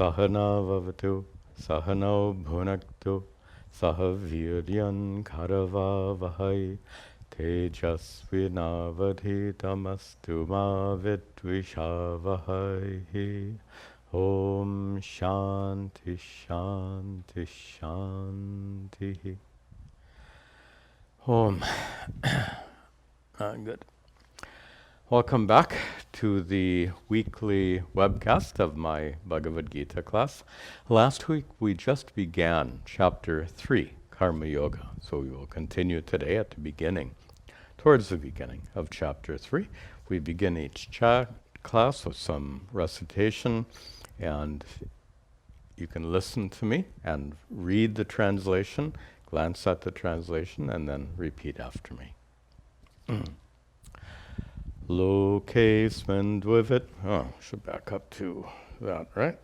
Sahana Vavatu, Sahano Bhunaktu, Sahaviryan Karava Vahai, Tejasvinavadhitamastu ma vidvishavahai. Om Shanti Shanti Shanti. Om. Good. Welcome back to the weekly webcast of my Bhagavad Gita class. Last week we just began Chapter 3, Karma Yoga. So we will continue today at the beginning. Towards the beginning of Chapter 3, we begin each class with some recitation, and you can listen to me and read the translation, glance at the translation, and then repeat after me. Lokesmin dvivit. Oh, should back up to that, right?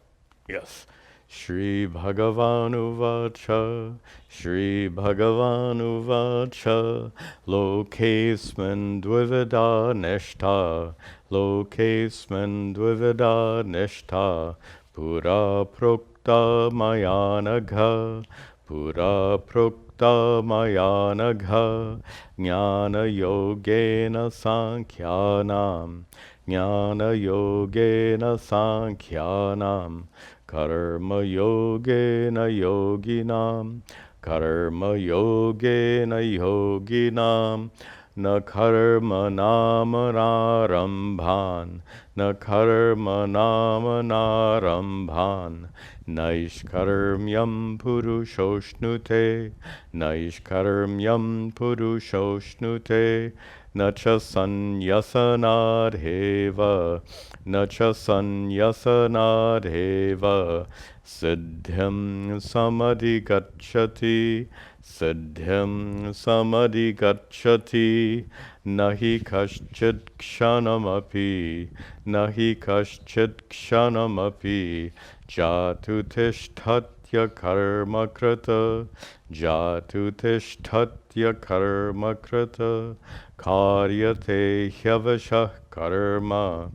Yes. Shri Bhagavanu Vacha, Shri Bhagavanu Vacha, Lokesmin dvivida nishta, Lokesmin dvivida nishta, Pura prokta mayanagha, Pura prokta mayanagha, Jnana yogena sankhyanam, Jnana yogena sankhyanam, Karma yogena yoginam, Karma yogena yoginam, Na karma nama narambhan, Na karma nama narambhan, Naishkarmyam purushoshnute, Naishkarmyam purushoshnute, Nacha sanyasanadheva, Nacha sanyasanadheva, Siddhim samadhigacchati, Siddhim samadhigacchati, Nahi kaschid kshanamapi, Nahi kaschid kshanamapi, Jatutishtatya karma krita, Jatutishtatya karma krita, Karyate hyavashah karma,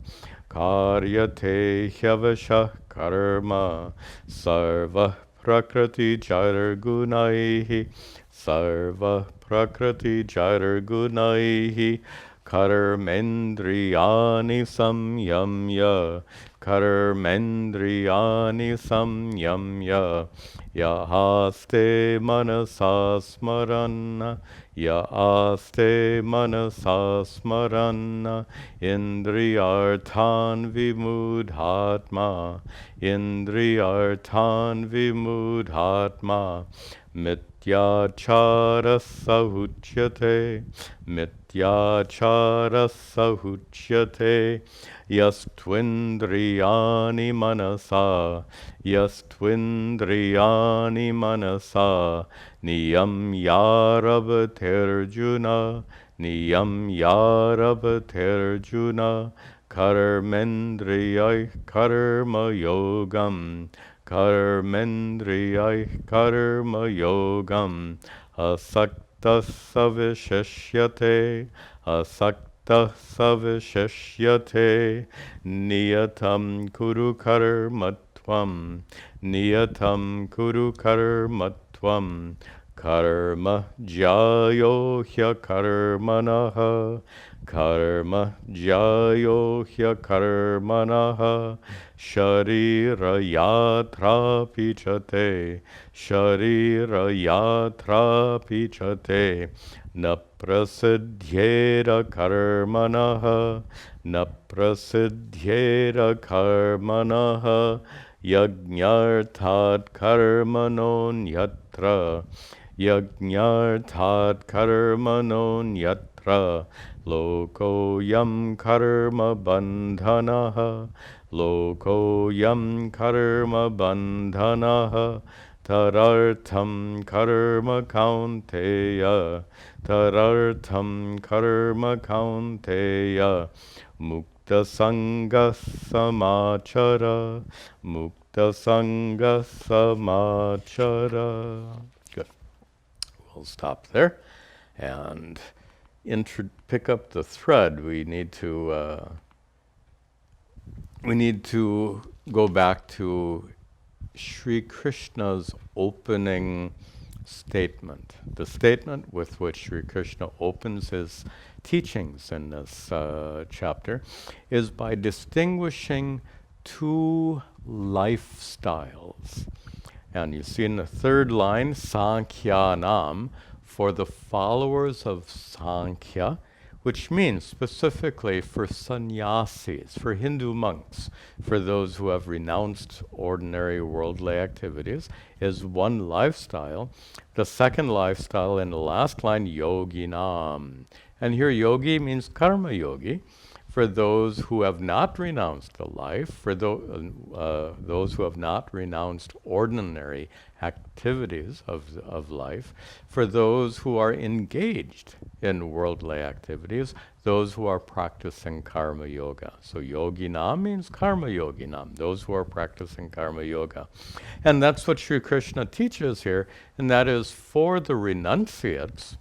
Karyate hyavashah karma, Sarva prakriti jairgunaihi, Sarva prakriti jairgunaihi, Karmendriyani samyamya, Karmendriyani samyamya, Yahaste manasa smaranna, Yahaste manasa smaranna, Indriyarthan vimudhatma, Indriyarthan vimudhatma, Mityachara sahuchyate, Mityachara sahuchyate, Yastvindriyani manasa, Yastvindriyani manasa, Niyam yarabhatirjuna, Niyam yarabhatirjuna, Karmendriyai karma yogam, Karmendriyai karma yogam, Asakta savishishyate, Asakta savishishyate, Niyatam kuru karmatvam, Niyatam kuru karmatvam, Karma jayo hya karmanaha, Karma jayo hya karmanaha, Sharira yatra pichate, Sharira yatra pichate, Na prasidhyera karmanaha, Na prasidhyera karmanaha, Yajñarthat karmanon yatra, Yajñarthat karmanon yatra, Loko yam karma bandhanaha, Loko yam karma bandhanaha, Tarartham karma kaunteya, Tarartham karma kaunteya, Mukta sangha samachara, Mukta sangha samachara. Good. We'll stop there and pick up the thread. We need to go back to Sri Krishna's opening statement. The statement with which Sri Krishna opens his teachings in this chapter is by distinguishing two lifestyles. And you see in the third line, Sankhyanam, for the followers of Sankhya, which means specifically for sannyasis, for Hindu monks, for those who have renounced ordinary worldly activities, is one lifestyle. The second lifestyle in the last line, yoginam. And here yogi means karma yogi, for those who have not renounced the life, for those who have not renounced ordinary activities of life, for those who are engaged in worldly activities, those who are practicing karma yoga. So yoginam means karma yoginam, those who are practicing karma yoga. And that's what Sri Krishna teaches here, and that is for the renunciates,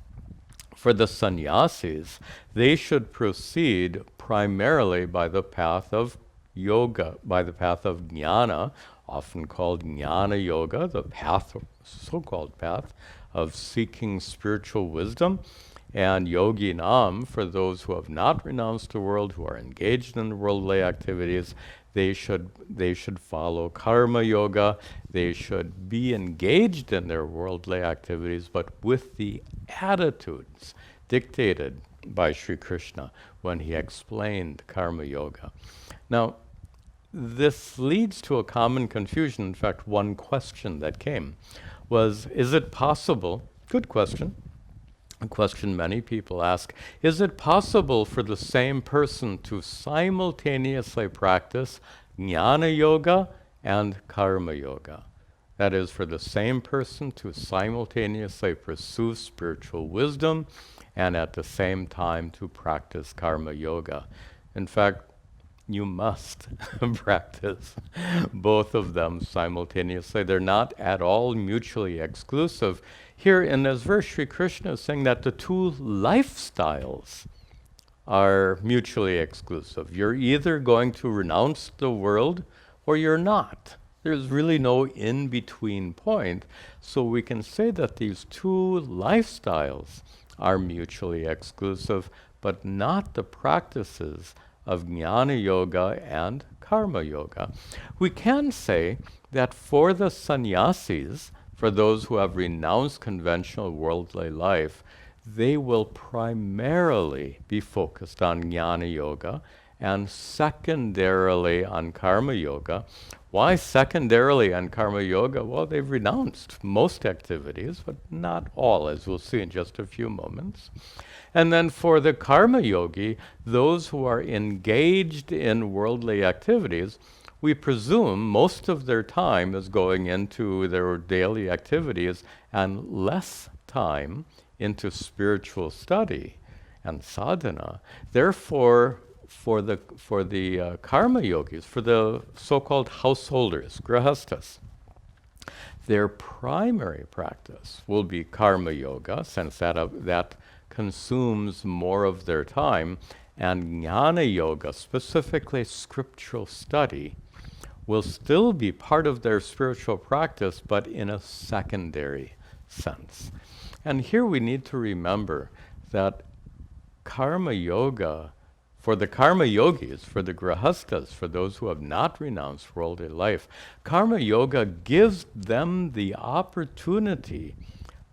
for the sannyasis, they should proceed primarily by the path of yoga, by the path of jnana, often called jnana yoga, the path, so-called path of seeking spiritual wisdom, and yoginam, for those who have not renounced the world, who are engaged in worldly activities, they should follow karma yoga. They should be engaged in their worldly activities, but with the attitudes dictated by Sri Krishna when he explained karma yoga. Now, this leads to a common confusion. In fact, one question that came was, is it possible, good question, a question many people ask, is it possible for the same person to simultaneously practice jnana yoga and karma yoga? That is, for the same person to simultaneously pursue spiritual wisdom and at the same time to practice karma yoga. In fact, you must practice both of them simultaneously. They're not at all mutually exclusive. Here in this verse, Sri Krishna is saying that the two lifestyles are mutually exclusive. You're either going to renounce the world or you're not. There's really no in-between point. So we can say that these two lifestyles are mutually exclusive, but not the practices of jnana yoga and karma yoga. We can say that for the sannyasis, for those who have renounced conventional worldly life, they will primarily be focused on jnana yoga and secondarily on karma yoga. Why secondarily on karma yoga? Well, they've renounced most activities, but not all, as we'll see in just a few moments. And then for the karma yogi, those who are engaged in worldly activities, we presume most of their time is going into their daily activities and less time into spiritual study and sadhana. Therefore, for the karma yogis, for the so-called householders, grahastas, their primary practice will be karma yoga, since that consumes more of their time, and jnana yoga, specifically scriptural study, will still be part of their spiritual practice, but in a secondary sense. And here we need to remember that karma yoga, for the karma yogis, for the grahastas, for those who have not renounced worldly life, karma yoga gives them the opportunity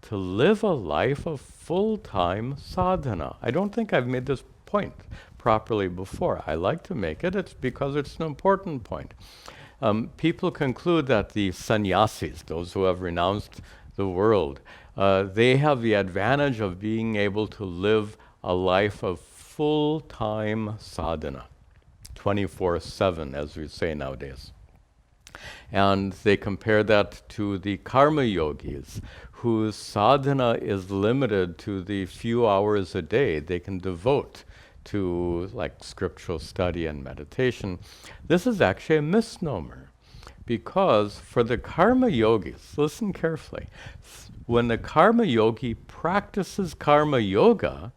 to live a life of full-time sadhana. I don't think I've made this point properly before. I like to make it. It's because it's an important point. People conclude that the sannyasis, those who have renounced the world, they have the advantage of being able to live a life of full-time sadhana, 24/7, as we say nowadays. And they compare that to the karma yogis, whose sadhana is limited to the few hours a day they can devote to like scriptural study and meditation. This is actually a misnomer, because for the karma yogis, listen carefully, when the karma yogi practices karma yoga,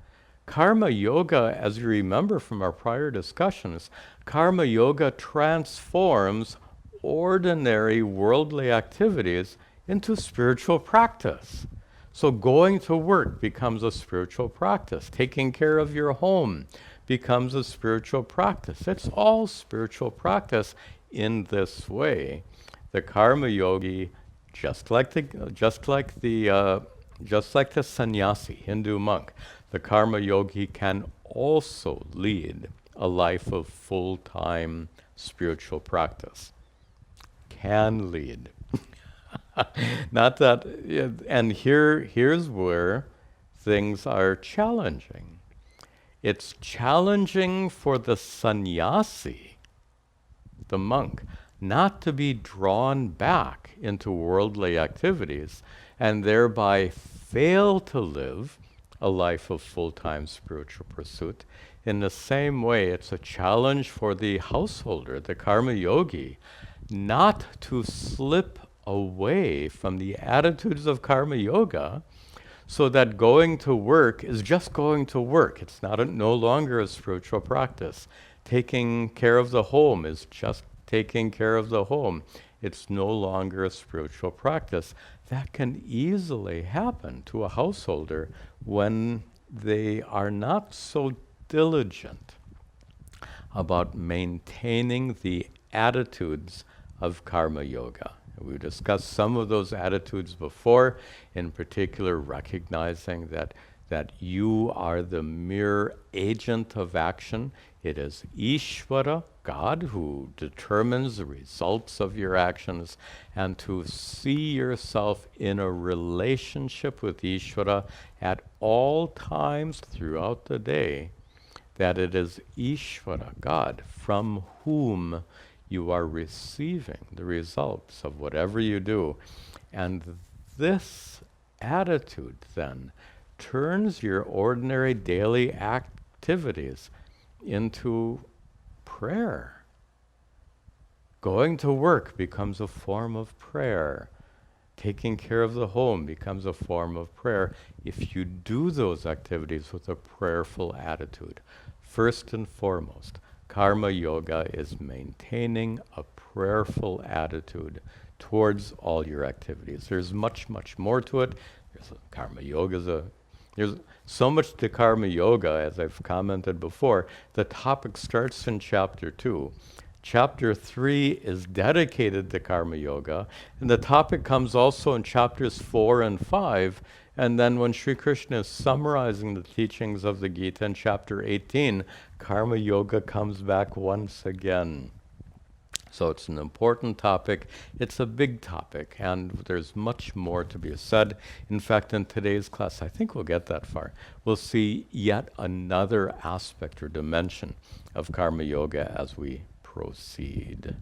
as you remember from our prior discussions, karma yoga transforms ordinary worldly activities into spiritual practice. So going to work becomes a spiritual practice. Taking care of your home becomes a spiritual practice. It's all spiritual practice in this way. The karma yogi, just like the sannyasi, Hindu monk, the karma yogi can also lead a life of full-time spiritual practice. Can lead. Not that, and here's where things are challenging. It's challenging for the sannyasi, the monk, not to be drawn back into worldly activities and thereby fail to live a life of full-time spiritual pursuit. In the same way, it's a challenge for the householder, the karma yogi, not to slip away from the attitudes of karma yoga so that going to work is just going to work. It's no longer a spiritual practice. Taking care of the home is just taking care of the home. It's no longer a spiritual practice. That can easily happen to a householder when they are not so diligent about maintaining the attitudes of karma yoga. We discussed some of those attitudes before, in particular recognizing that you are the mere agent of action. It is Ishvara, God, who determines the results of your actions, and to see yourself in a relationship with Ishvara at all times throughout the day, that it is Ishvara, God, from whom you are receiving the results of whatever you do. And this attitude then turns your ordinary daily activities into prayer. Going to work becomes a form of prayer. Taking care of the home becomes a form of prayer if you do those activities with a prayerful attitude. First and foremost, karma yoga is maintaining a prayerful attitude towards all your activities. There's much, much more to it. There's so much to karma yoga, as I've commented before. The topic starts in Chapter 2. Chapter 3 is dedicated to karma yoga, and the topic comes also in chapters 4 and 5. And then when Sri Krishna is summarizing the teachings of the Gita in chapter 18, karma yoga comes back once again. So it's an important topic. It's a big topic, and there's much more to be said. In fact, in today's class, I think we'll get that far. We'll see yet another aspect or dimension of karma yoga as we proceed.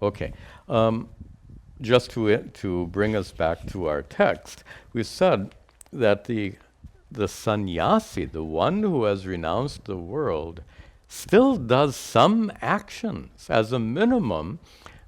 Okay. Just to bring us back to our text, we said that the sannyasi, the one who has renounced the world, still does some actions. As a minimum,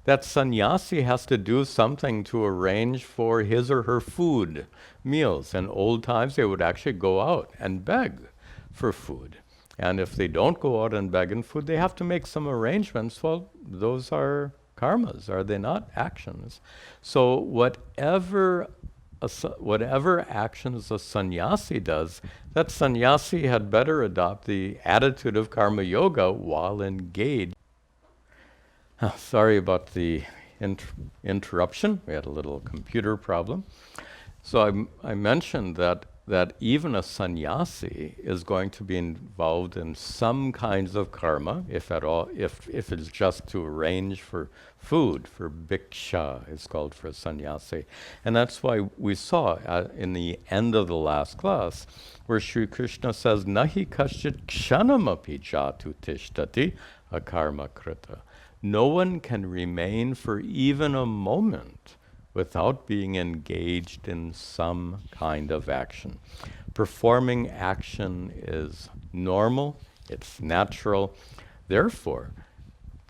that sannyasi has to do something to arrange for his or her food, meals. In old times, they would actually go out and beg for food. And if they don't go out and beg in food, they have to make some arrangements. Well, those are karmas, are they not? Actions. So whatever actions a sannyasi does, that sannyasi had better adopt the attitude of karma yoga while engaged. Sorry about the interruption. We had a little computer problem. So I mentioned that even a sannyasi is going to be involved in some kinds of karma, if at all, if it's just to arrange for food, for bhiksha, it's called for a sannyasi. And that's why we saw in the end of the last class, where Sri Krishna says, Nahi kaschit kshanamapi jatu tishtati akarma krita. No one can remain for even a moment without being engaged in some kind of action. Performing action is normal, it's natural. Therefore,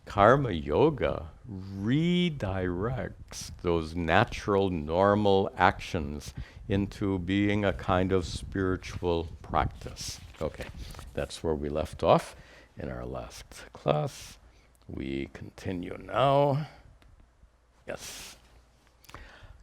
karma yoga redirects those natural, normal actions into being a kind of spiritual practice. Okay, that's where we left off in our last class. We continue now. Yes.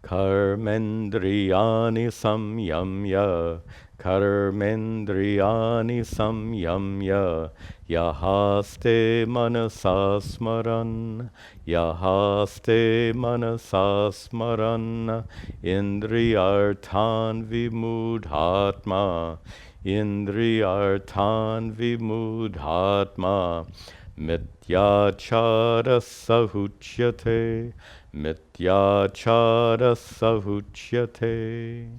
Karmendriyani samyamya, karmendriyani samyamya, yahaste manasa smaran, yahaste manasa smaran, indriyarthan vimudhatma, indriyarthan vimudhatma, mityachara sahuchyate, mityachara sahuchyate.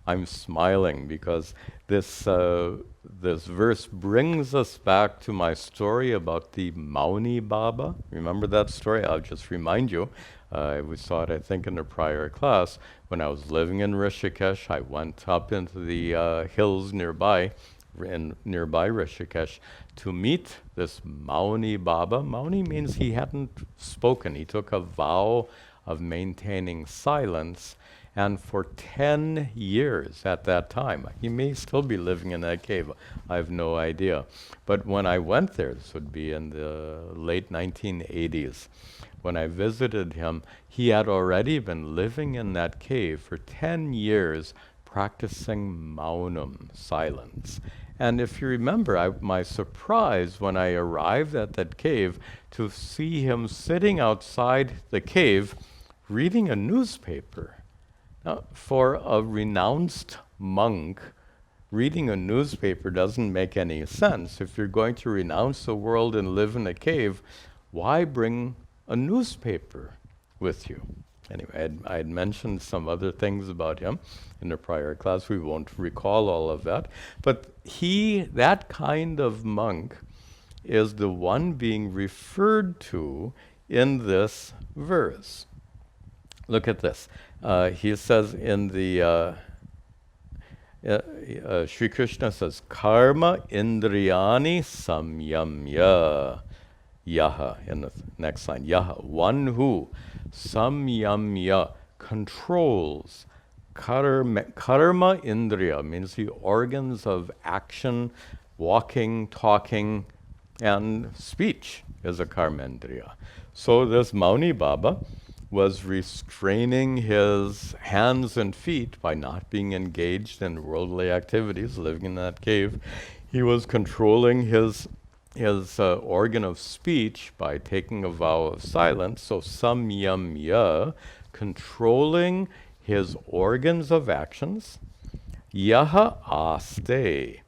I'm smiling because this verse brings us back to my story about the Mauni Baba. Remember that story? I'll just remind you. We saw it, I think, in a prior class. When I was living in Rishikesh, I went up into the hills nearby Rishikesh to meet this Mauni Baba. Mauni means he hadn't spoken. He took a vow of maintaining silence, and for 10 years at that time, he may still be living in that cave, I have no idea. But when I went there, this would be in the late 1980s, when I visited him, he had already been living in that cave for 10 years, practicing maunam, silence. And if you remember, my surprise when I arrived at that cave to see him sitting outside the cave reading a newspaper. Now, for a renounced monk, reading a newspaper doesn't make any sense. If you're going to renounce the world and live in a cave, why bring a newspaper with you? Anyway, I had mentioned some other things about him in a prior class. We won't recall all of that. But that kind of monk, is the one being referred to in this verse. Look at this. He says in the, Sri Krishna says, karma indriyani samyamya. Yaha, in the next line, yaha, one who, samyamya, controls, karma indriya means the organs of action, walking, talking, and speech is a karmendriya. So this Mauni Baba was restraining his hands and feet by not being engaged in worldly activities, living in that cave. He was controlling his organ of speech by taking a vow of silence. So samyamya, controlling his organs of actions. Yaha aste.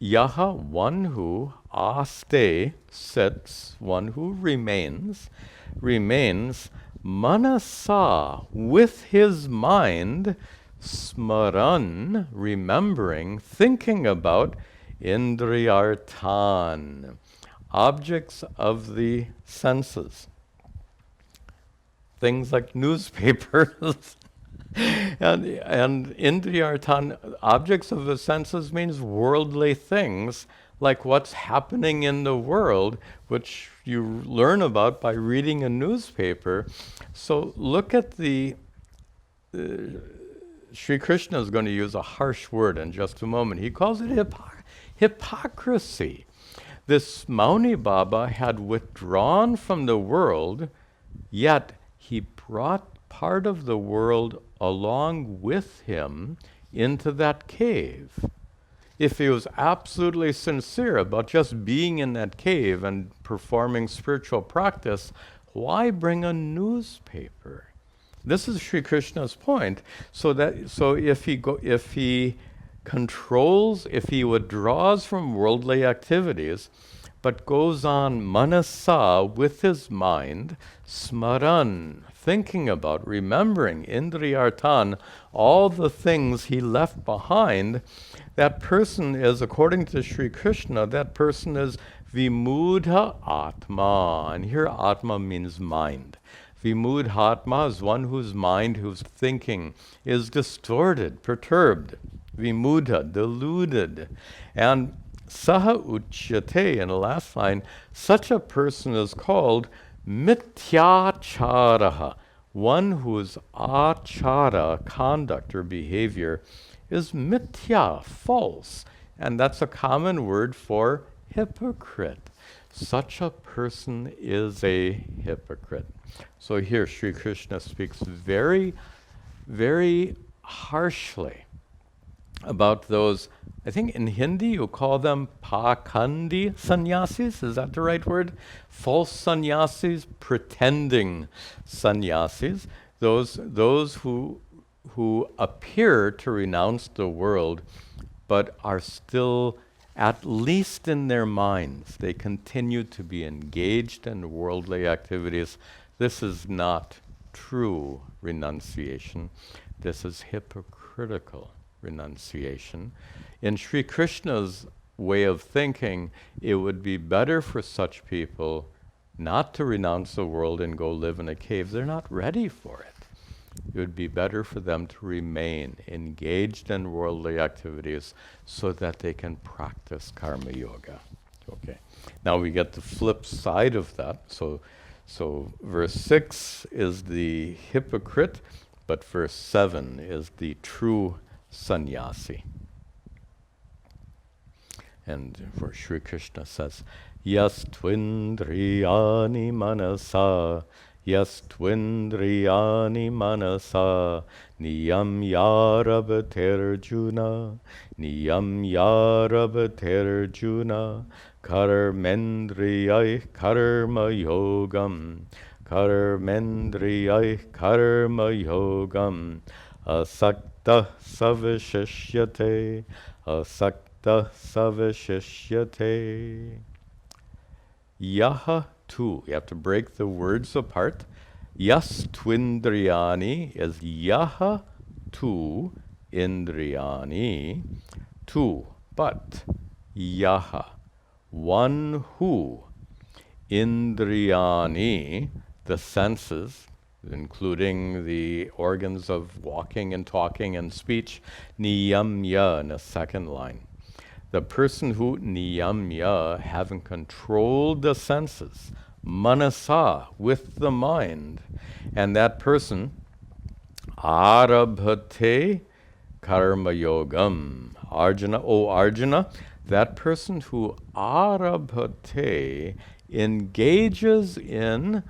Yaha, one who, aste, sits, one who remains, manasa, with his mind, smaran, remembering, thinking about, indriyarthan, objects of the senses. Things like newspapers. and indriyarthan, objects of the senses, means worldly things, like what's happening in the world, which you learn about by reading a newspaper. So look at the Sri Krishna is going to use a harsh word in just a moment. He calls it hypocrisy. This Mauni Baba had withdrawn from the world, yet he brought part of the world along with him into that cave. If he was absolutely sincere about just being in that cave and performing spiritual practice, why bring a newspaper? This is Sri Krishna's point. So if he controls, if he withdraws from worldly activities, but goes on manasa, with his mind, smaran, thinking about, remembering, indriyarthan, all the things he left behind, that person is, according to Sri Krishna, that person is vimudha atma. And here atma means mind. Vimudha is one whose mind, whose thinking is distorted, perturbed. Vimudha, deluded. And saha uchyate, in the last line, such a person is called mityacharaha, one whose achara, conduct or behavior, is mithya, false. And that's a common word for hypocrite. such a person is a hypocrite. So here Sri Krishna speaks very, very harshly about those, I think in Hindi you call them pakandi sannyasis, is that the right word? False sannyasis, pretending sannyasis, those who appear to renounce the world but are still, at least in their minds, they continue to be engaged in worldly activities. This is not true renunciation. This is hypocritical renunciation. In Sri Krishna's way of thinking, it would be better for such people not to renounce the world and go live in a cave. They're not ready for it. It would be better for them to remain engaged in worldly activities so that they can practice karma yoga. Okay. Now we get the flip side of that. So verse 6 is the hypocrite, but verse 7 is the true sannyasi. And where Sri Krishna says, Yas twindriyani manasa, Yas twindriyani manasa, Niyam yarabhaterjuna, Niyam yarabhaterjuna, Karmendriyai karma yogam, Karmendriyai karma yogam, Asakta savishishyate, Asakta savishishyate. Yaha tu. You have to break the words apart. Yas twindriyani is yaha tu indriyani. Tu, but yaha, one who, indriyani, the senses, including the organs of walking and talking and speech, niyamya in a second line. The person who niyamya, having controlled the senses, manasa, with the mind, and that person, arabhate karma yogam. Arjuna, O Arjuna, that person who arabhate engages in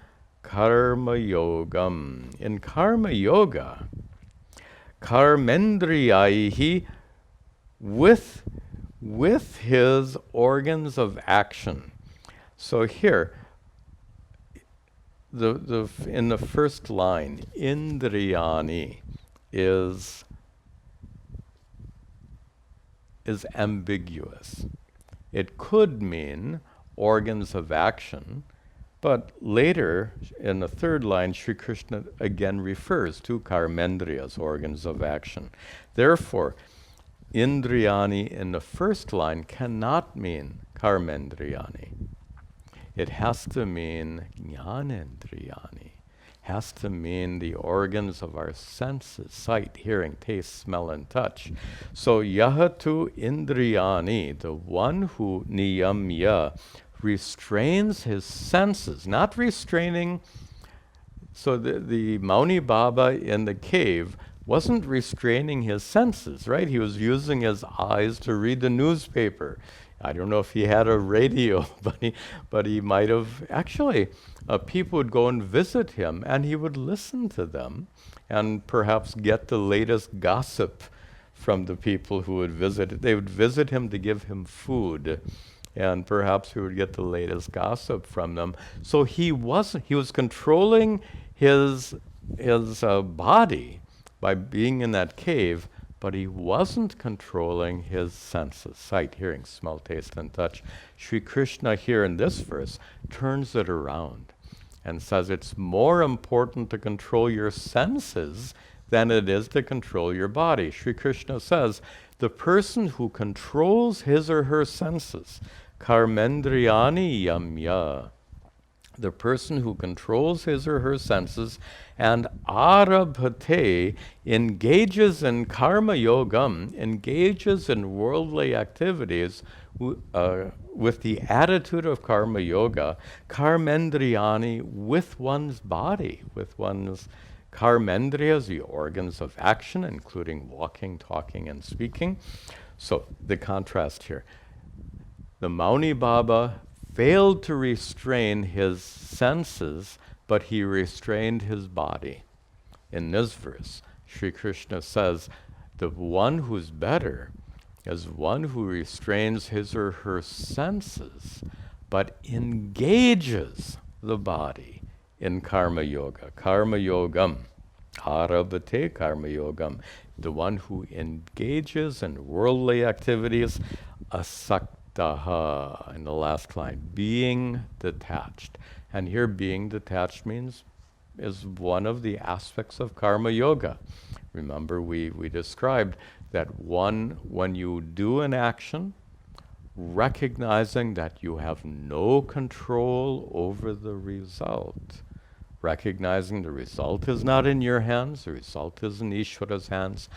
karma yogam. In karma yoga, karmendriyaihi, with his organs of action. So here, in the first line, indriyani is ambiguous. It could mean organs of action, but later in the third line, Sri Krishna again refers to karmendriyas, organs of action. Therefore, indriyani in the first line cannot mean karmendriyani. It has to mean jnanendriyani. Has to mean the organs of our senses, sight, hearing, taste, smell, and touch. So yahatu indriyani, the one who niyamya, restrains his senses, not restraining. So the Mauni Baba in the cave wasn't restraining his senses, right? He was using his eyes to read the newspaper. I don't know if he had a radio, but he might have. Actually, people would go and visit him, and he would listen to them and perhaps get the latest gossip from the people who would visit. They would visit him to give him food, and perhaps he would get the latest gossip from them. So he was controlling his body by being in that cave, but he wasn't controlling his senses, sight, hearing, smell, taste, and touch. Sri Krishna here in this verse turns it around and says it's more important to control your senses than it is to control your body. Sri Krishna says the person who controls his or her senses, karmendriyani yamya, the person who controls his or her senses, and arabhate, engages in karma yogam, engages in worldly activities with the attitude of karma yoga, karmendriyani, with one's body, with one's karmendriyas, the organs of action, including walking, talking, and speaking. So the contrast here. The Mauni Baba failed to restrain his senses, but he restrained his body. In this verse, Sri Krishna says, the one who's better is one who restrains his or her senses, but engages the body in karma yoga. Karma yogam, arabhate karma yogam. The one who engages in worldly activities, asaktaha, in the last line, being detached. And here being detached is one of the aspects of karma yoga. Remember, we described that when you do an action, recognizing that you have no control over the result, recognizing the result is not in your hands, the result is in Ishvara's hands,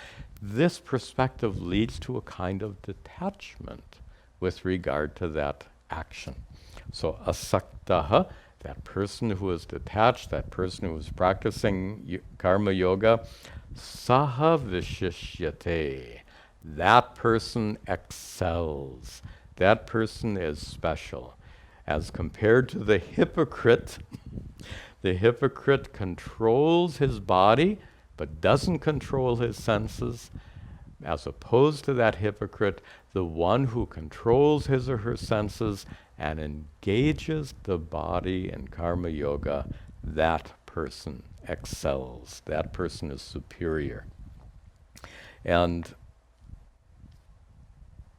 this perspective leads to a kind of detachment with regard to that action. So asaktaha, that person who is detached, that person who is practicing karma yoga, saha vishishyate, that person excels. That person is special. As compared to the hypocrite controls his body but doesn't control his senses. As opposed to that hypocrite, the one who controls his or her senses and engages the body in karma yoga, that person excels. That person is superior. And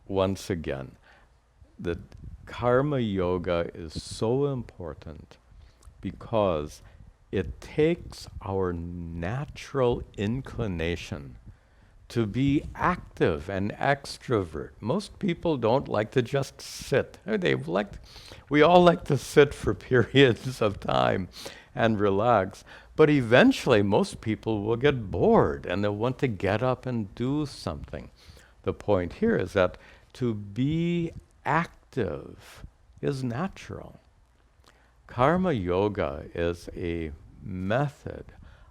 once again, the karma yoga is so important because it takes our natural inclination to be active and extrovert. Most people don't like to just sit. We all like to sit for periods of time and relax. But eventually, most people will get bored and they'll want to get up and do something. The point here is that to be active is natural. Karma yoga is a method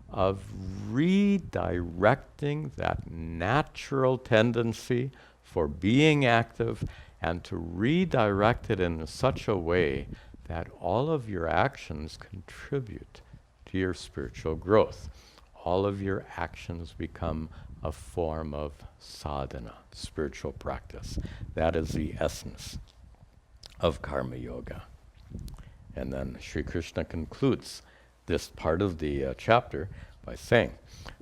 of redirecting that natural tendency for being active and to redirect it in such a way that all of your actions contribute to your spiritual growth. All of your actions become a form of sadhana, spiritual practice. That is the essence of karma yoga. And then Sri Krishna concludes this part of the chapter by saying,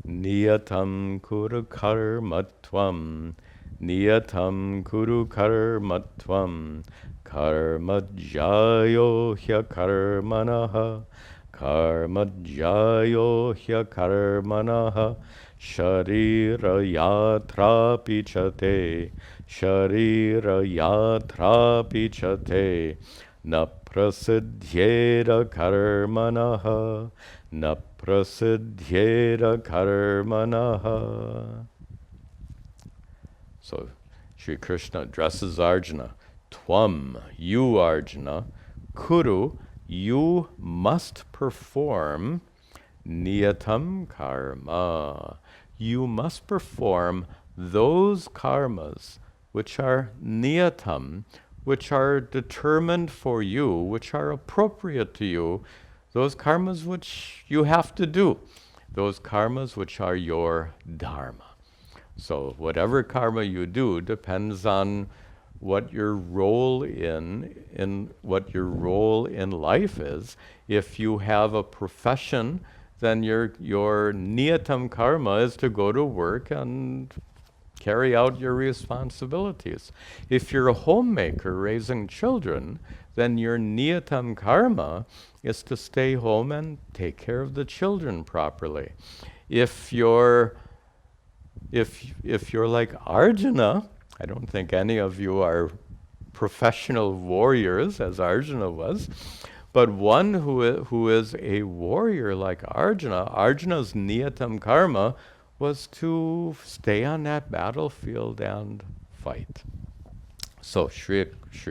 Niyatam kuru karmatvam, Niyatam kuru karmatvam, karma jayo hya karmanaha, karma jayo hya karmanaha, sharira yatra pichate, sharira yatra pichate, na prasiddhyera karmanaha, na prasiddhyera karmanaha. So Sri Krishna addresses Arjuna. Tvam, you Arjuna, kuru, you must perform niyatam karma. You must perform those karmas which are niyatam, which are determined for you, which are appropriate to you, those karmas which you have to do, those karmas which are your dharma. So whatever karma you do depends on what your role in what your role in life is. If you have a profession, then your niyatam karma is to go to work and carry out your responsibilities. If you're a homemaker raising children, then your niyatam karma is to stay home and take care of the children properly. If you're like Arjuna, I don't think any of you are professional warriors as Arjuna was, but one who is a warrior like Arjuna, Arjuna's niyatam karma was to stay on that battlefield and fight. So Sri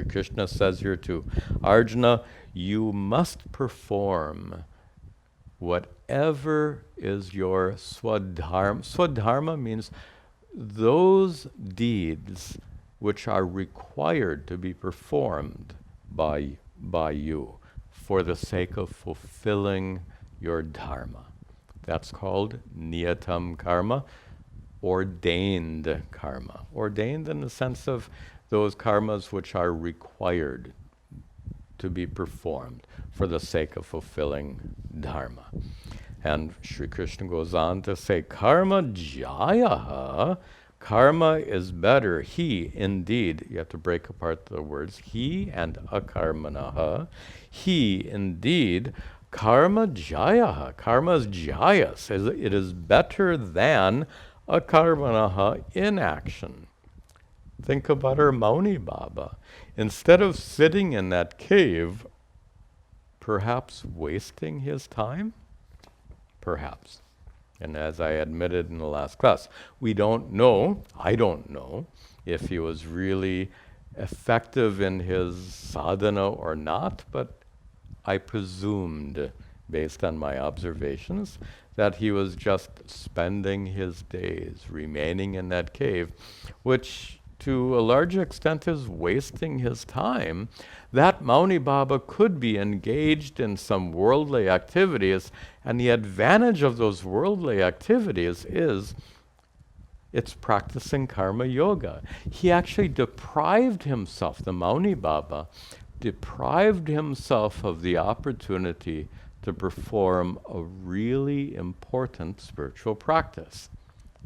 Krishna says here to Arjuna, you must perform whatever is your swadharma. Swadharma means those deeds which are required to be performed by by you for the sake of fulfilling your dharma. That's called niyatam karma, ordained karma. Ordained in the sense of those karmas which are required to be performed for the sake of fulfilling dharma. And Sri Krishna goes on to say, karma jayaha, karma is better. He, indeed, you have to break apart the words, he and akarmanaha, he, indeed, karma jayaha, karma's jayas, it is better than akarmanaha, inaction. Think about our Mauni Baba. Instead of sitting in that cave, perhaps wasting his time? Perhaps. And as I admitted in the last class, we don't know, I don't know, if he was really effective in his sadhana or not, but I presumed, based on my observations, that he was just spending his days remaining in that cave, which to a large extent is wasting his time. That Mauni Baba could be engaged in some worldly activities, and the advantage of those worldly activities is it's practicing karma yoga. He actually deprived himself, the Mauni Baba, deprived himself of the opportunity to perform a really important spiritual practice,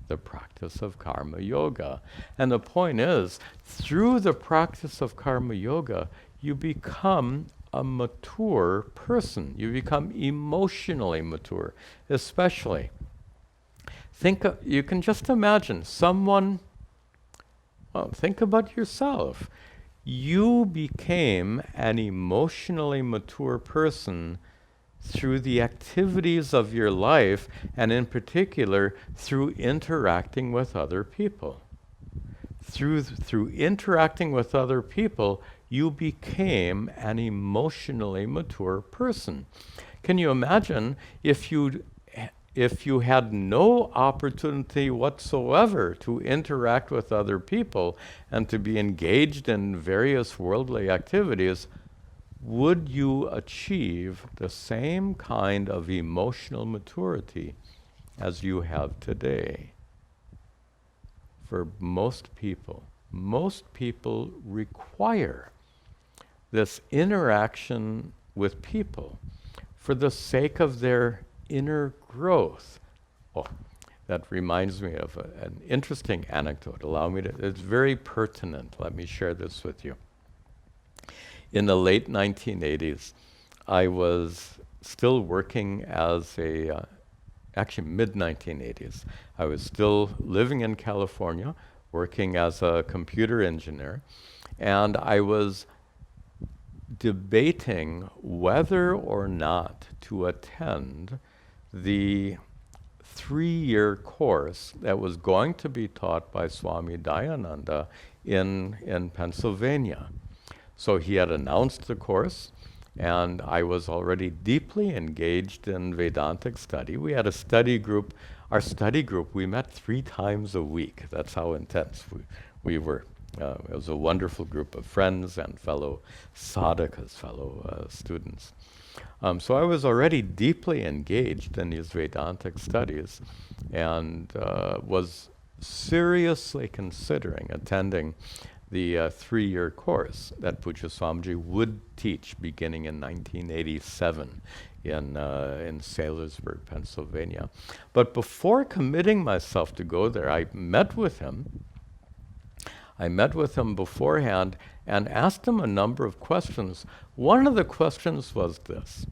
the practice of karma yoga. And the point is, through the practice of karma yoga, you become a mature person. You become emotionally mature, especially. You can just imagine someone, think about yourself. You became an emotionally mature person through the activities of your life, and in particular, through interacting with other people. Through interacting with other people, you became an emotionally mature person. Can you imagine if you had no opportunity whatsoever to interact with other people and to be engaged in various worldly activities? Would you achieve the same kind of emotional maturity as you have today? For most people require this interaction with people for the sake of their inner growth. Oh, that reminds me of an interesting anecdote. It's very pertinent. Let me share this with you. In the late 1980s, I was still working as actually mid-1980s. I was still living in California, working as a computer engineer, and I was debating whether or not to attend the 3-year course that was going to be taught by Swami Tadatmananda in Pennsylvania. So he had announced the course, and I was already deeply engaged in Vedantic study. We had a study group. Our study group, we met 3 times a week. That's how intense we were. It was a wonderful group of friends and fellow sadhakas, fellow students. So I was already deeply engaged in these Vedantic studies and was seriously considering attending the 3-year course that Pujya Swamiji would teach beginning in 1987 in Saylorsburg, Pennsylvania. But before committing myself to go there, I met with him beforehand and asked him a number of questions. One of the questions was this.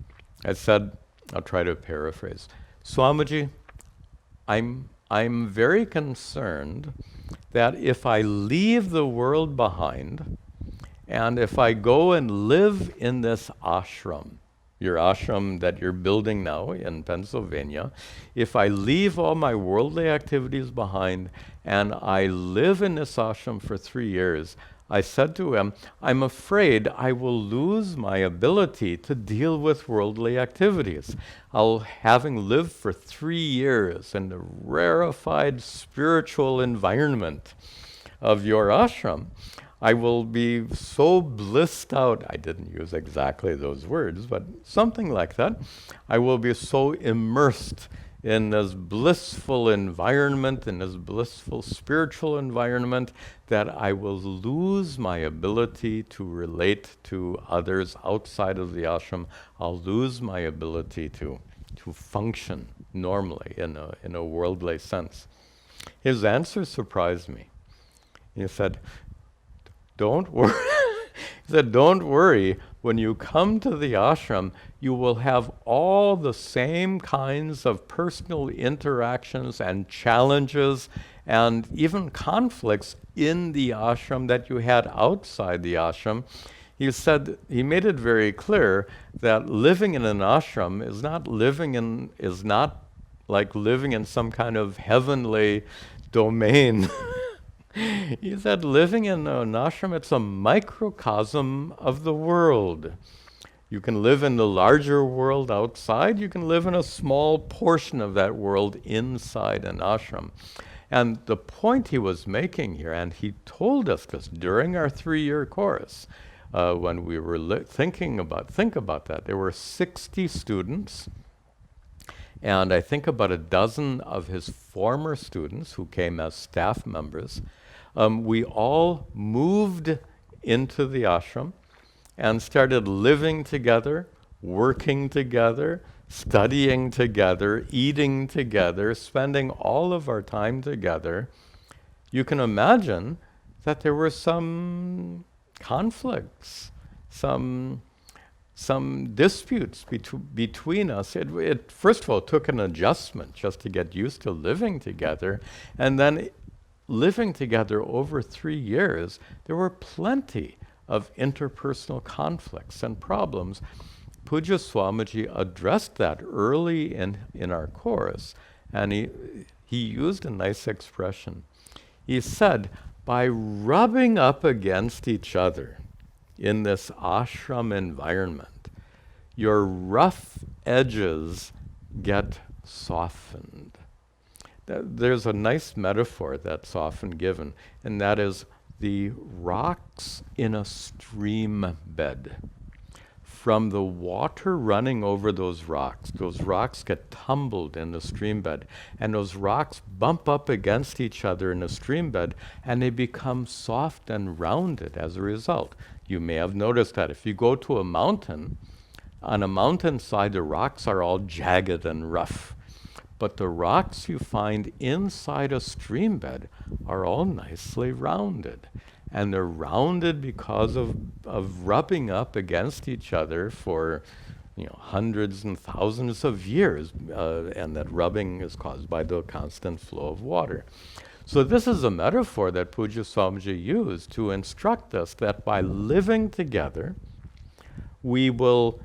I said, I'll try to paraphrase, Swamiji, I'm very concerned that if I leave the world behind and if I go and live in this ashram, your ashram that you're building now in Pennsylvania, if I leave all my worldly activities behind and I live in this ashram for 3 years, I said to him, I'm afraid I will lose my ability to deal with worldly activities. Having lived for 3 years in the rarefied spiritual environment of your ashram, I will be so blissed out. I didn't use exactly those words, but something like that. I will be so immersed in this blissful environment, in this blissful spiritual environment, that I will lose my ability to relate to others outside of the ashram. I'll lose my ability to function normally in a worldly sense. His answer surprised me. He said, don't worry. He said, don't worry. When you come to the ashram, you will have all the same kinds of personal interactions and challenges and even conflicts in the ashram that you had outside the ashram. He said, he made it very clear that living in an ashram is not like living in some kind of heavenly domain. He said, living in an ashram, it's a microcosm of the world. You can live in the larger world outside. You can live in a small portion of that world inside an ashram. And the point he was making here, and he told us this during our 3-year course, when we were think about that. There were 60 students, and I think about a dozen of his former students who came as staff members. We all moved into the ashram and started living together, working together, studying together, eating together, spending all of our time together. You can imagine that there were some conflicts, some disputes between us. It first of all took an adjustment just to get used to living together, and then living together over 3 years, there were plenty of interpersonal conflicts and problems. Pujya Swamiji addressed that early in our course, and he used a nice expression. He said, by rubbing up against each other in this ashram environment, your rough edges get softened. There's a nice metaphor that's often given, and that is the rocks in a stream bed. From the water running over those rocks get tumbled in the stream bed, and those rocks bump up against each other in the stream bed, and they become soft and rounded as a result. You may have noticed that if you go to a mountain, on a mountainside the rocks are all jagged and rough. But the rocks you find inside a stream bed are all nicely rounded. And they're rounded because of rubbing up against each other for hundreds and thousands of years. And that rubbing is caused by the constant flow of water. So this is a metaphor that Pujya Swamiji used to instruct us that by living together, we will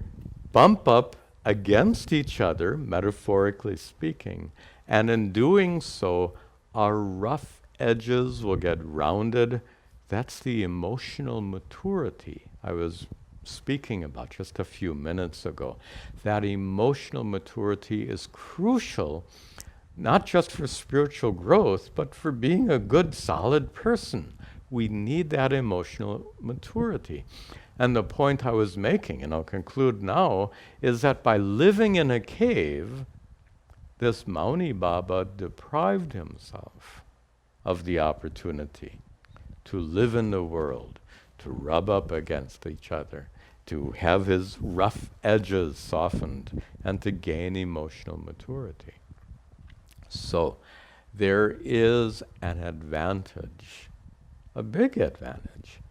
bump up against each other, metaphorically speaking, and in doing so, our rough edges will get rounded. That's the emotional maturity I was speaking about just a few minutes ago. That emotional maturity is crucial, not just for spiritual growth, but for being a good, solid person. We need that emotional maturity. And the point I was making, and I'll conclude now, is that by living in a cave, this Mauni Baba deprived himself of the opportunity to live in the world, to rub up against each other, to have his rough edges softened, and to gain emotional maturity. So there is an advantage, a big advantage,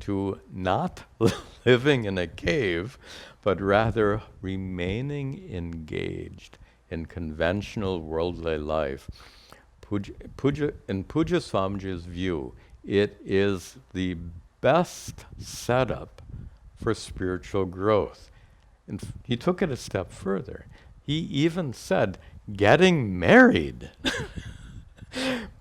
to not living in a cave, but rather remaining engaged in conventional worldly life. In Pujya Swamiji's view, it is the best setup for spiritual growth. And he took it a step further. He even said, getting married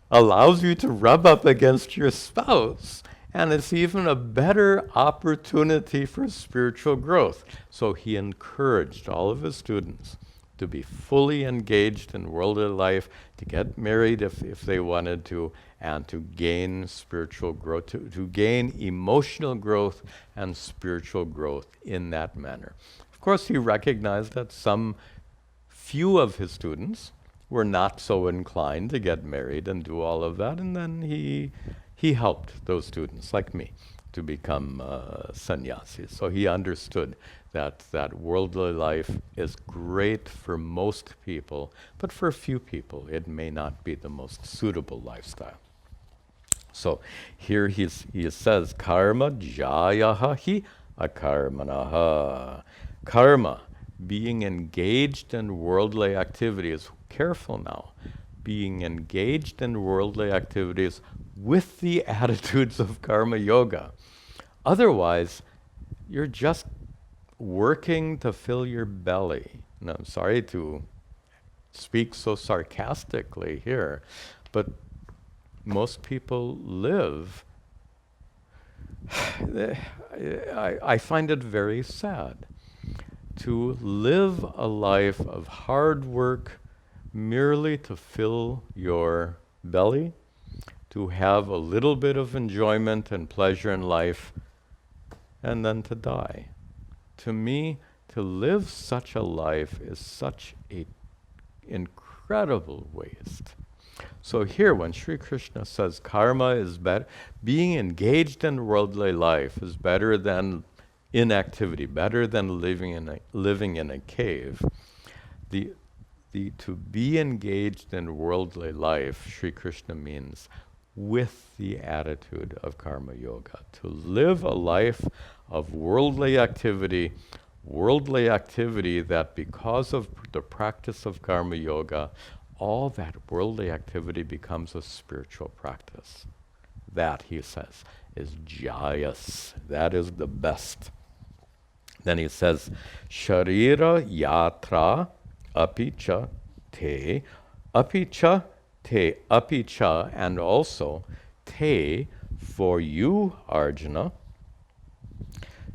allows you to rub up against your spouse, and it's even a better opportunity for spiritual growth. So he encouraged all of his students to be fully engaged in worldly life, to get married if they wanted to, and to gain spiritual growth, to gain emotional growth and spiritual growth in that manner. Of course, he recognized that some few of his students were not so inclined to get married and do all of that, and then he helped those students, like me, to become sannyasis. So he understood that worldly life is great for most people, but for a few people it may not be the most suitable lifestyle. So here he says, karma jayaha hi akarmanaha. Karma, being engaged in worldly activities, careful now, being engaged in worldly activities with the attitudes of karma yoga. Otherwise, you're just working to fill your belly. And I'm sorry to speak so sarcastically here, but most people live, I find it very sad to live a life of hard work merely to fill your belly, to have a little bit of enjoyment and pleasure in life, and then to die. To me, to live such a life is such an incredible waste. So here, when Sri Krishna says karma is better, being engaged in worldly life is better than inactivity, better than living in a cave. To be engaged in worldly life, Sri Krishna means with the attitude of karma yoga. To live a life of worldly activity that because of the practice of karma yoga, all that worldly activity becomes a spiritual practice. That, he says, is jayas. That is the best. Then he says, sharira yatra apicha te, apicha te, apicha, and also te, for you, Arjuna,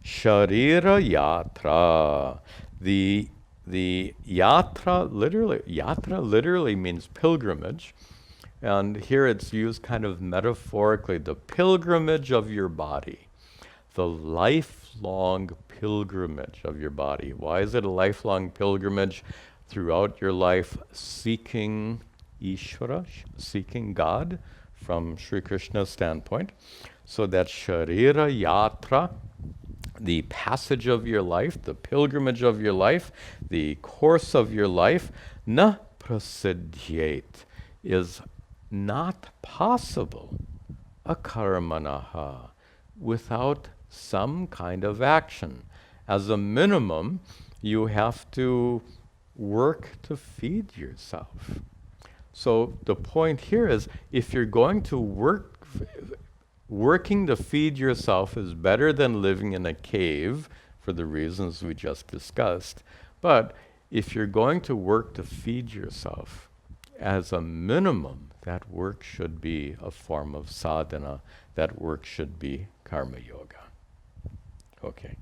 sharira yatra. The yatra literally means pilgrimage, and here it's used kind of metaphorically, the pilgrimage of your body, the lifelong pilgrimage of your body. Why is it a lifelong pilgrimage? Throughout your life, seeking Ishvara, seeking God from Sri Krishna's standpoint. So that sharira yatra, the passage of your life, the pilgrimage of your life, the course of your life, na prasiddhyet, is not possible, akarmanaha, without some kind of action. As a minimum, you have to work to feed yourself. So the point here is, if you're going to working to feed yourself is better than living in a cave, for the reasons we just discussed. But if you're going to work to feed yourself, as a minimum, that work should be a form of sadhana. That work should be karma yoga. Okay.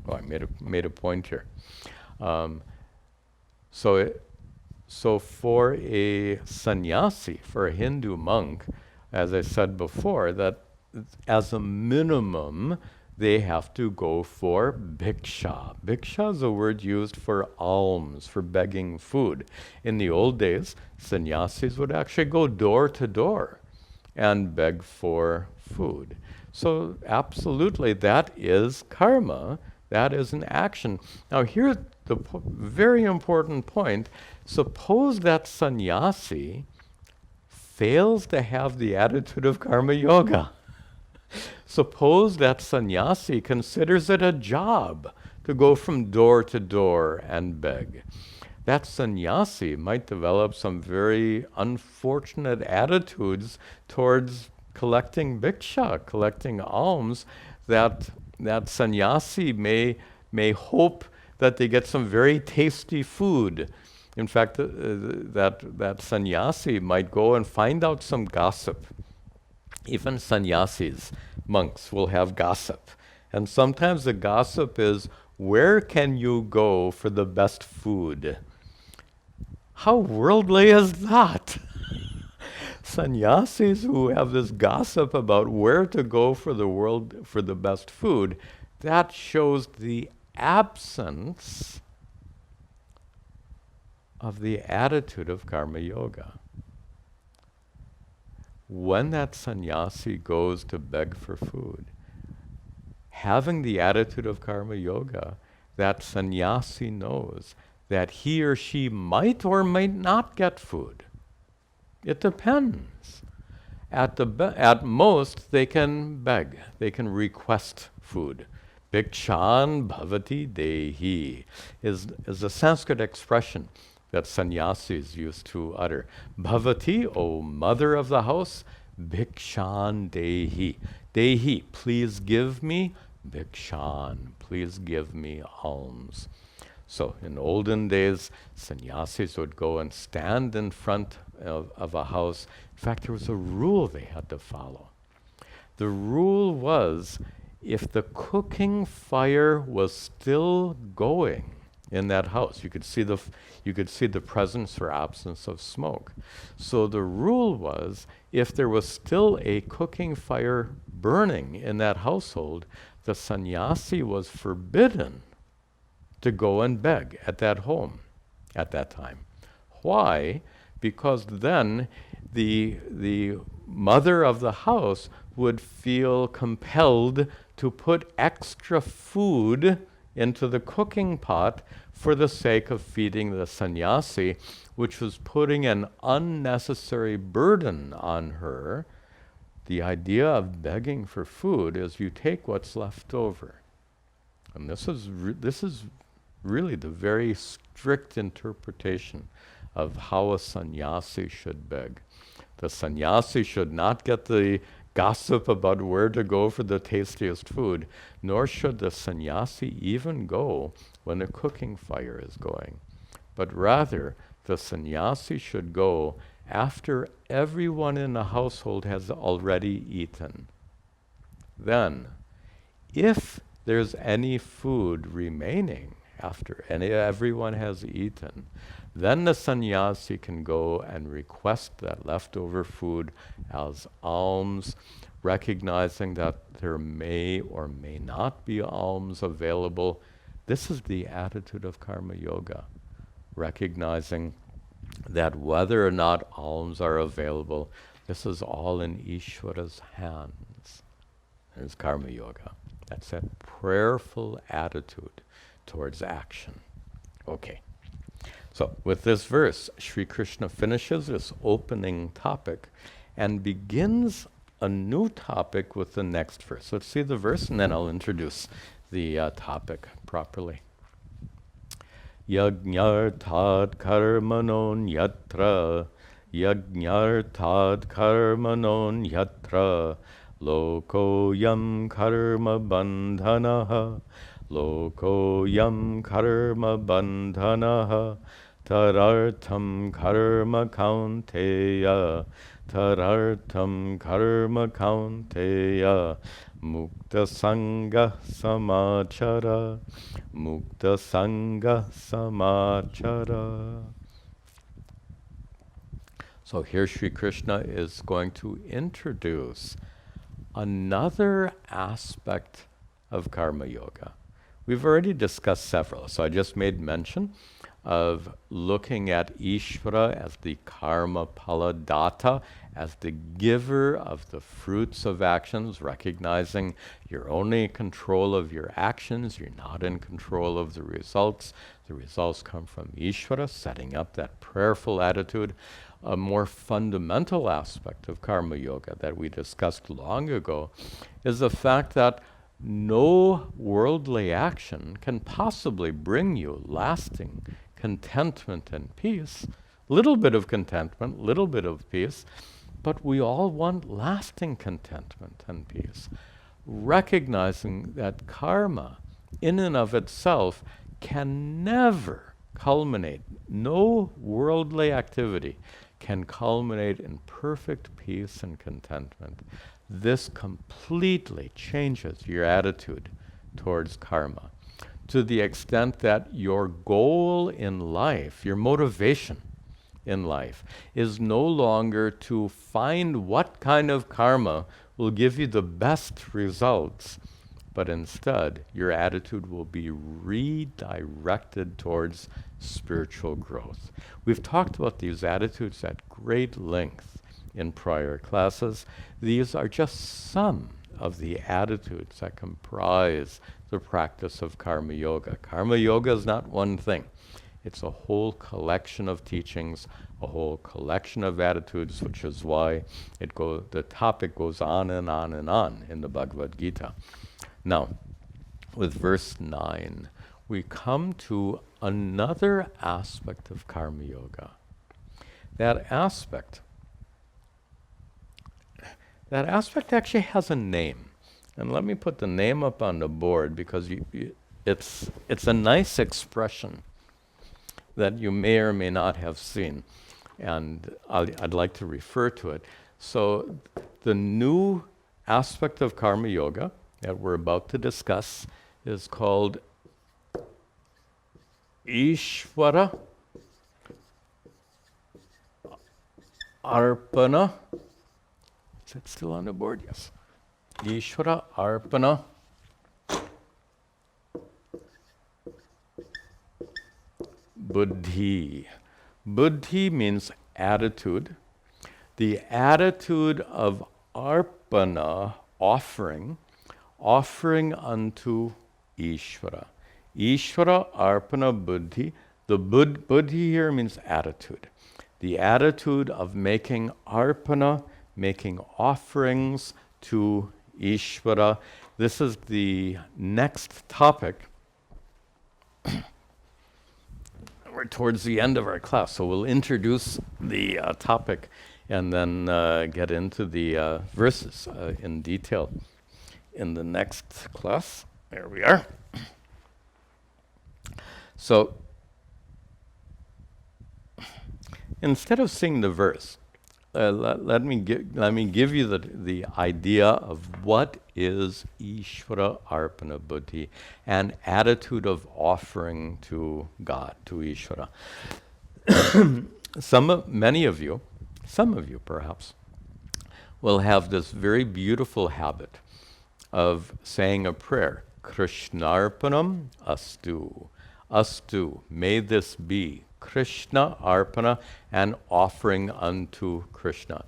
Oh, I made a point here. So for a sannyasi, for a Hindu monk, as I said before, that as a minimum, they have to go for bhiksha. Bhiksha is a word used for alms, for begging food. In the old days, sannyasis would actually go door to door and beg for food. So absolutely, that is karma. That is an action. Now here's the very important point. Suppose that sannyasi fails to have the attitude of karma yoga. Suppose that sannyasi considers it a job to go from door to door and beg. That sannyasi might develop some very unfortunate attitudes towards collecting bhiksha, collecting alms, that sannyasi may hope that they get some very tasty food. In fact, that sannyasi might go and find out some gossip. Even sannyasis, monks, will have gossip. And sometimes the gossip is, where can you go for the best food? How worldly is that? Sannyasis who have this gossip about where to go for the best food, that shows the absence of the attitude of karma yoga. When that sannyasi goes to beg for food, having the attitude of karma yoga, that sannyasi knows that he or she might or might not get food. It depends. At most, they can beg. They can request food. Bhikshan bhavati dehi is a Sanskrit expression that sannyasis used to utter. Bhavati, O mother of the house, bhikshan dehi. Dehi, please give me. Bhikshan, please give me alms. So in olden days, sannyasis would go and stand in front of a house. In fact, there was a rule they had to follow. The rule was, if the cooking fire was still going in that house, you could see the presence or absence of smoke. So the rule was, if there was still a cooking fire burning in that household, the sannyasi was forbidden to go and beg at that home at that time. Why? Because then the mother of the house would feel compelled to put extra food into the cooking pot for the sake of feeding the sannyasi, which was putting an unnecessary burden on her. The idea of begging for food is you take what's left over. And this is really the very strict interpretation of how a sannyasi should beg. The sannyasi should not get the gossip about where to go for the tastiest food, nor should the sannyasi even go when a cooking fire is going. But rather, the sannyasi should go after everyone in the household has already eaten. Then, if there's any food remaining after everyone has eaten, then the sannyasi can go and request that leftover food as alms, recognizing that there may or may not be alms available. This is the attitude of karma yoga, recognizing that whether or not alms are available, this is all in Ishvara's hands. There's karma yoga. That's a prayerful attitude towards action. Okay. So with this verse, Sri Krishna finishes this opening topic and begins a new topic with the next verse. Let's see the verse and then I'll introduce the topic properly. Yajñartad karmanon yatra, yajñartad karmanon yatra, lokoyam karma bandhanaha, lokoyam karma bandhanaha, tarartham karma kaunteya, tarartham karma kaunteya, mukta sangha samachara, mukta sangha samachara. So here Sri Krishna is going to introduce another aspect of karma yoga. We've already discussed several, so I just made mention of looking at Ishvara as the karma paladata, as the giver of the fruits of actions, recognizing you're only in control of your actions, you're not in control of the results. The results come from Ishvara, setting up that prayerful attitude. A more fundamental aspect of karma yoga that we discussed long ago is the fact that no worldly action can possibly bring you lasting contentment and peace. Little bit of contentment, little bit of peace, but we all want lasting contentment and peace. Recognizing that karma, in and of itself, can never culminate. No worldly activity can culminate in perfect peace and contentment. This completely changes your attitude towards karma, to the extent that your goal in life, your motivation in life, is no longer to find what kind of karma will give you the best results, but instead your attitude will be redirected towards spiritual growth. We've talked about these attitudes at great length in prior classes. These are just some of the attitudes that comprise the practice of karma yoga. Karma yoga is not one thing. It's a whole collection of teachings, a whole collection of attitudes, which is why the topic goes on and on and on in the Bhagavad Gita. Now, with verse 9, we come to another aspect of karma yoga. That aspect actually has a name. And let me put the name up on the board, because it's a nice expression that you may or may not have seen. And I'd like to refer to it. So the new aspect of karma yoga that we're about to discuss is called Ishvara Arpana. Is it still on the board? Yes. Ishvara Arpana Buddhi. Buddhi means attitude. The attitude of Arpana, offering unto Ishvara. Ishvara Arpana Buddhi. The Buddhi here means attitude. The attitude of making Arpana, making offerings to Ishvara. This is the next topic. We're towards the end of our class, so we'll introduce the topic and then get into the verses in detail in the next class. There we are. So, instead of seeing the verse, let me give you the idea of what is Ishvara Arpana Buddhi, an attitude of offering to God, to Ishvara. Many of you, some of you perhaps, will have this very beautiful habit of saying a prayer, Krishnarpanam Astu. Astu, may this be. Krishna Arpana, an offering unto Krishna.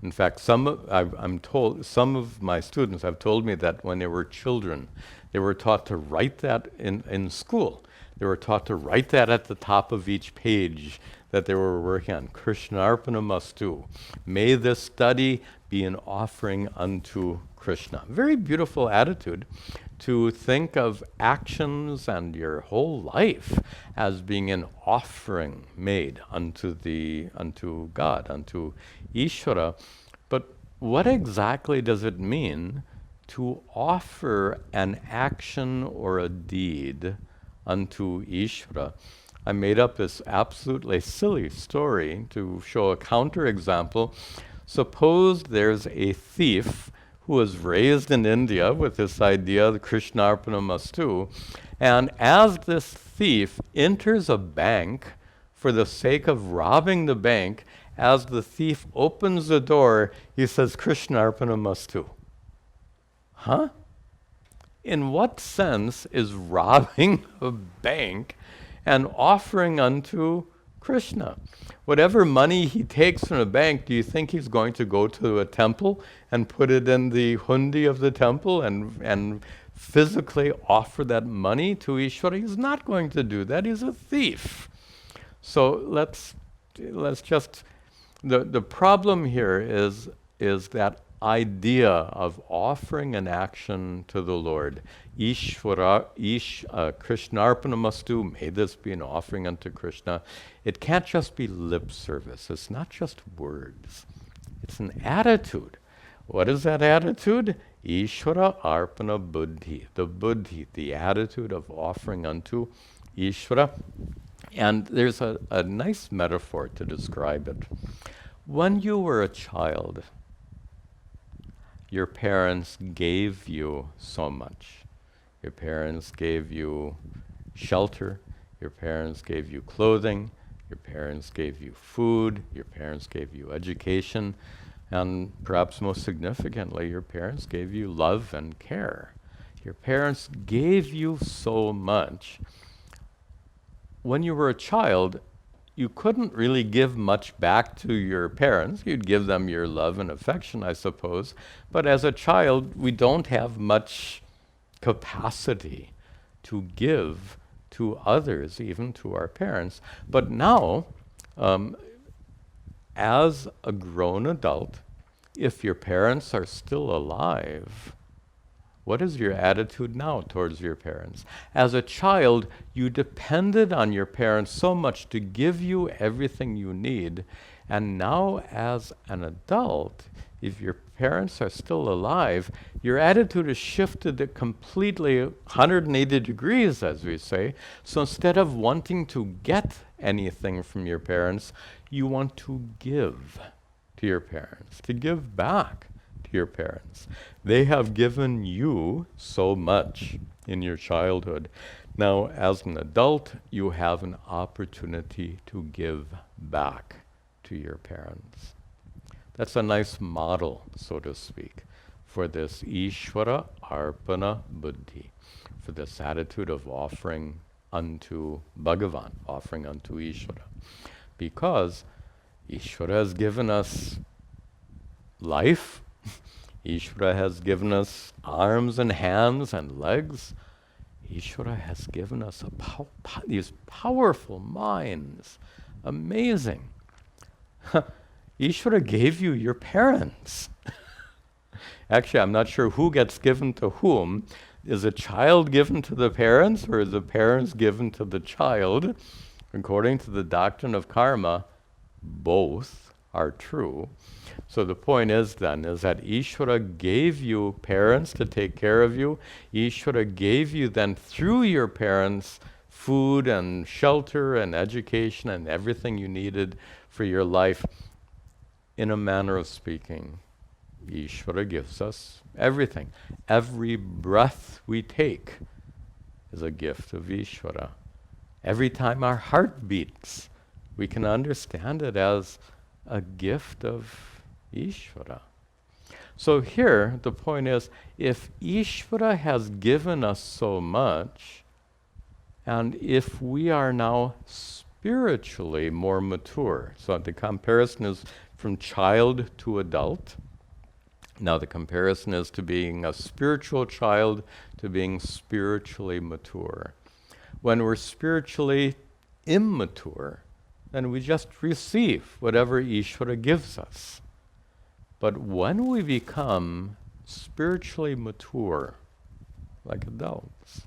In fact, some of my students have told me that when they were children, they were taught to write that in school. They were taught to write that at the top of each page that they were working on. Krishna Arpana Mastu. May this study be an offering unto Krishna. Very beautiful attitude to think of actions and your whole life as being an offering made unto God, unto Ishvara. But what exactly does it mean to offer an action or a deed unto Ishvara? I made up this absolutely silly story to show a counterexample. Suppose there's a thief who was raised in India with this idea of Krishnarpana Mastu, and as this thief enters a bank for the sake of robbing the bank, as the thief opens the door, he says, Krishnarpana Mastu. Huh? In what sense is robbing a bank an offering unto Krishna? Whatever money he takes from the bank, do you think he's going to go to a temple and put it in the hundi of the temple and physically offer that money to Ishvara? He's not going to do that. He's a thief. So let's just, the problem here is that idea of offering an action to the Lord. Ishvara, Krishnarpana Mastu, may this be an offering unto Krishna. It can't just be lip service. It's not just words. It's an attitude. What is that attitude? Ishvara Arpana Buddhi. The Buddhi, the attitude of offering unto Ishvara. And there's a nice metaphor to describe it. When you were a child, your parents gave you so much. Your parents gave you shelter, your parents gave you clothing, your parents gave you food, your parents gave you education, and perhaps most significantly, your parents gave you love and care. Your parents gave you so much. When you were a child, you couldn't really give much back to your parents. You'd give them your love and affection, I suppose. But as a child, we don't have much capacity to give to others, even to our parents. But now, as a grown adult, if your parents are still alive, what is your attitude now towards your parents? As a child, you depended on your parents so much to give you everything you need. And now, as an adult, if your parents are still alive, your attitude is shifted to completely 180 degrees, as we say. So instead of wanting to get anything from your parents, you want to give to your parents, to give back to your parents. They have given you so much in your childhood. Now, as an adult, you have an opportunity to give back to your parents. That's a nice model, so to speak, for this Ishvara Arpana Buddhi, for this attitude of offering unto Bhagavan, offering unto Ishvara. Because Ishvara has given us life, Ishvara has given us arms and hands and legs. Ishvara has given us these powerful minds. Amazing. Ishvara gave you your parents. Actually, I'm not sure who gets given to whom. Is a child given to the parents, or is the parents given to the child? According to the doctrine of karma, both are true. So the point is then, is that Ishvara gave you parents to take care of you. Ishvara gave you then through your parents food and shelter and education and everything you needed for your life. In a manner of speaking, Ishvara gives us everything. Every breath we take is a gift of Ishvara. Every time our heart beats, we can understand it as a gift of Ishvara. So here, the point is, if Ishvara has given us so much, and if we are now spiritually more mature, so the comparison is from child to adult. Now the comparison is to being a spiritual child to being spiritually mature. When we're spiritually immature, then we just receive whatever Ishvara gives us. But when we become spiritually mature, like adults,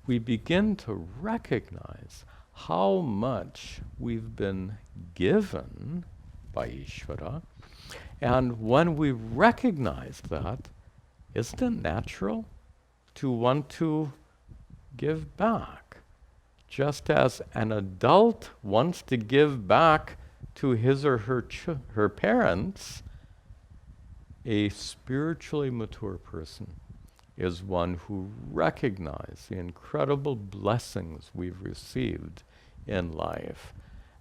we begin to recognize how much we've been given by Ishvara. And when we recognize that, isn't it natural to want to give back? Just as an adult wants to give back to his or her parents, a spiritually mature person is one who recognizes the incredible blessings we've received in life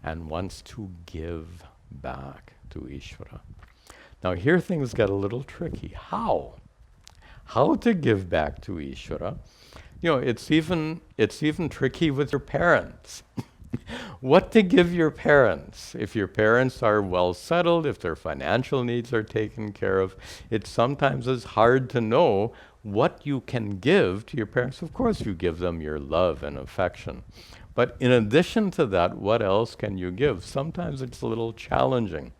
and wants to give back to Ishvara. Now here things get a little tricky. How? How to give back to Ishvara? You know, it's even tricky with your parents. What to give your parents? If your parents are well settled, if their financial needs are taken care of, it sometimes is hard to know what you can give to your parents. Of course, you give them your love and affection. But in addition to that, what else can you give? Sometimes it's a little challenging.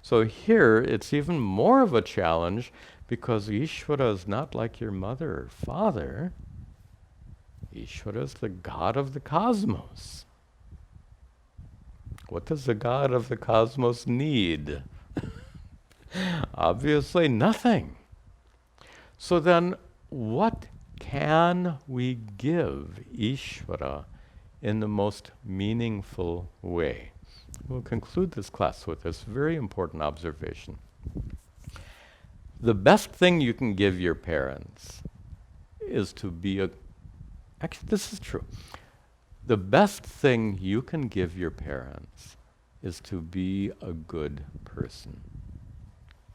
So here, it's even more of a challenge because Ishvara is not like your mother or father. Ishvara is the God of the cosmos. What does the God of the cosmos need? Obviously nothing. So then, what can we give Ishvara in the most meaningful way. We'll conclude this class with this very important observation. The best thing you can give your parents is to be actually, this is true. The best thing you can give your parents is to be a good person.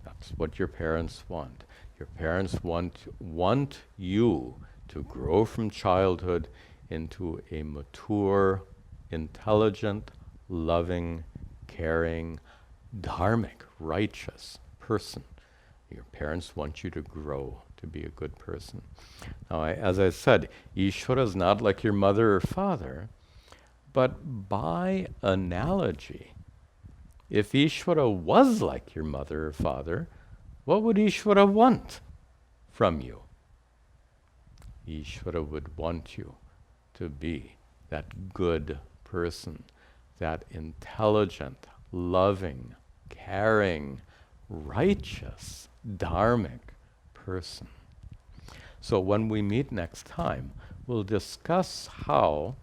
That's what your parents want. Your parents want you to grow from childhood into a mature, intelligent, loving, caring, dharmic, righteous person. Your parents want you to grow to be a good person. Now, as I said, Ishvara is not like your mother or father, but by analogy, if Ishvara was like your mother or father, what would Ishvara want from you? Ishvara would want you to be that good person, that intelligent, loving, caring, righteous, dharmic person. So when we meet next time, we'll discuss how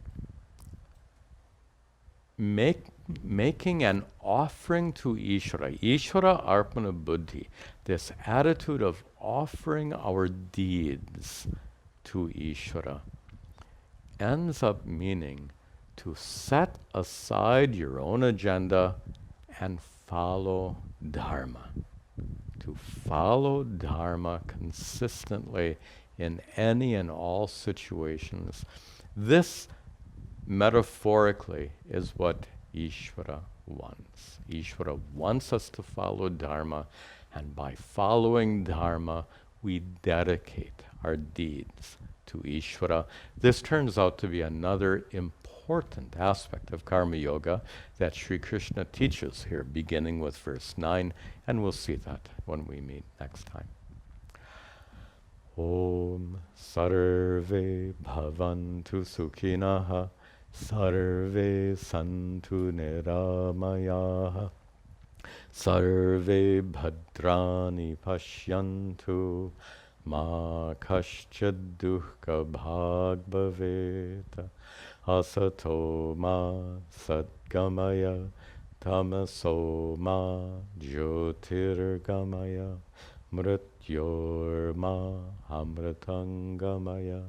making an offering to Ishvara, Ishvara Arpana Buddhi, this attitude of offering our deeds to Ishvara, ends up meaning to set aside your own agenda and follow Dharma. To follow Dharma consistently in any and all situations. This, metaphorically, is what Ishvara wants. Ishvara wants us to follow Dharma, and by following Dharma, we dedicate our deeds to Ishvara. This turns out to be another important aspect of Karma Yoga that Sri Krishna teaches here, beginning with verse 9, and we'll see that when we meet next time. Om Sarve Bhavantu Sukhinaha Sarve Santu Niramayaha Sarve Bhadrani Pashyantu Ma Kaschad Dukkha Bhag Bhaveta Asato Ma Satgamaya Tamaso Ma Jyotirgamaya Mrityorma Amritangamaya.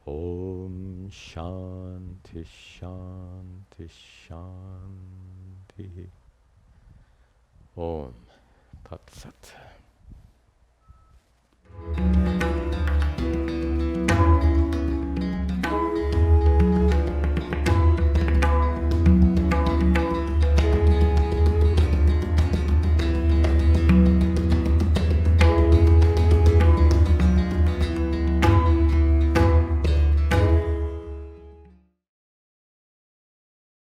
Om Shanti Shanti Shanti. Om Tat Sat.